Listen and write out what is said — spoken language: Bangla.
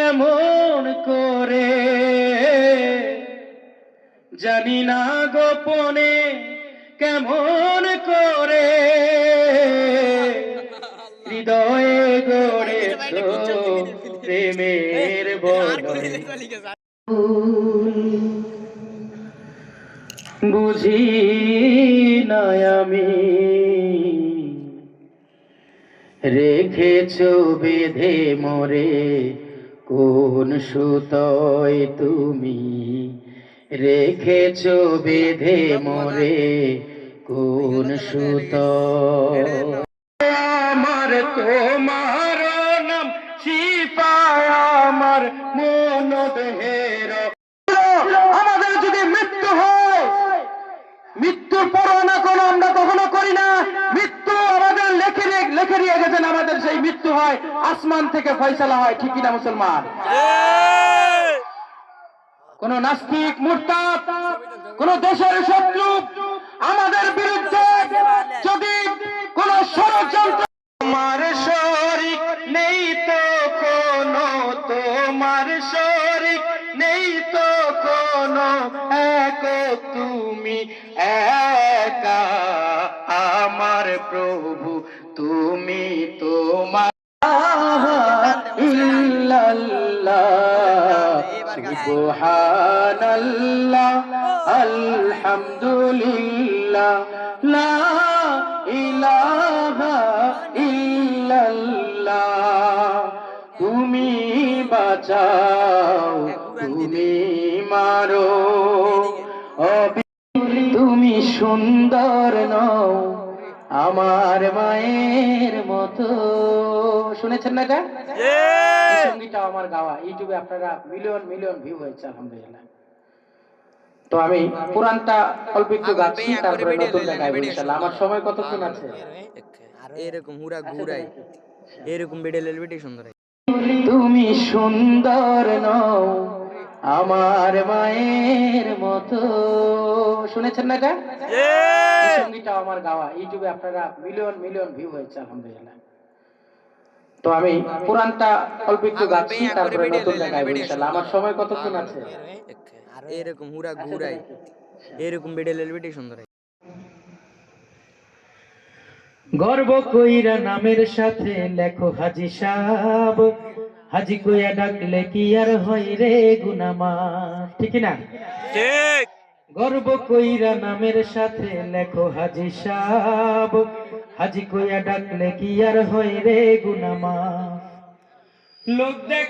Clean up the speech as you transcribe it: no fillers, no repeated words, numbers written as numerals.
কেমন করে জানি না গোপনে কেমন করে হৃদয়ে গড়েছো প্রেমের বদল বুঝি না আমি রেখেছো বেঁধে মোরে কোন সুতোয় তুমি রেখেছো বেঁধে মোরে কোন সুতোয় আমার তোমার নাম শিফায় আমার মন দেহের আমাদের যদি মৃত্যু হয় মৃত্যুর পরোয়ানা কোনো আমরা কখনো করি না মৃত্যু আমাদের লেখে দিয়ে গেছেন আমাদের সেই মৃত্যু হয় আসমান থেকে ফয়সালা হয় ঠিক কিনা মুসলমান কোন নাস্তিক মুরতাদ কোন দেশের শত্রু আমাদের বিরুদ্ধে যদি কোন ষড়যন্ত্র তোমার শরীক নেই তো কোনো তোমার শরীক নেই তো কোনো একক তুমি একা আমার প্রভু তুমি তোমার সুবহানাল্লাহ আলহামদুলিল্লাহ লা ইলাহা ইল্লাল্লাহ তুমি বাঁচাও তুমি মারো তুমি সুন্দর নও আমার মায়ের মতো শুনেছেন না এটা সঙ্গীতটা আমার গাওয়া ইউটিউবে আপনারা মিলিয়ন মিলিয়ন ভিউ হয়েছে আলহামদুলিল্লাহ তো আমি পুরানটা অল্প একটু গাচ্ছি তারপরে নতুনটা গাইব ইনশাআল্লাহ আমার সময় কতক্ষণ আছে এরকম হুরা ঘুরাই এরকম ভিডিও বেশি সুন্দর তুমি সুন্দর নও আমার মায়ের মতো শুনেছেন না এটা সঙ্গীতটা আমার গাওয়া ইউটিউবে আপনারা মিলিয়ন মিলিয়ন ভিউ হয়েছে আলহামদুলিল্লাহ তো আমি পুরানটা অল্প একটু গাচ্ছি তারপরে নতুনটা গাইব ইনশাআল্লাহ আমার সময় কতক্ষণ আছে এরকম হুরা ঘুরাই এরকম ভিডিও বেশি সুন্দর গর্ব কইরা নামের সাথে লেখো হাজি সাহেব হাজি কইয়া ডাকলে কি আর হয় রে গুনামাফ ঠিক না ঠিক গর্ব কইরা নামের সাথে লেখো হাজি সাহেব হাজি কইয়া ডাকলে কি আর হয় রে গুনামাফ লোক দেখা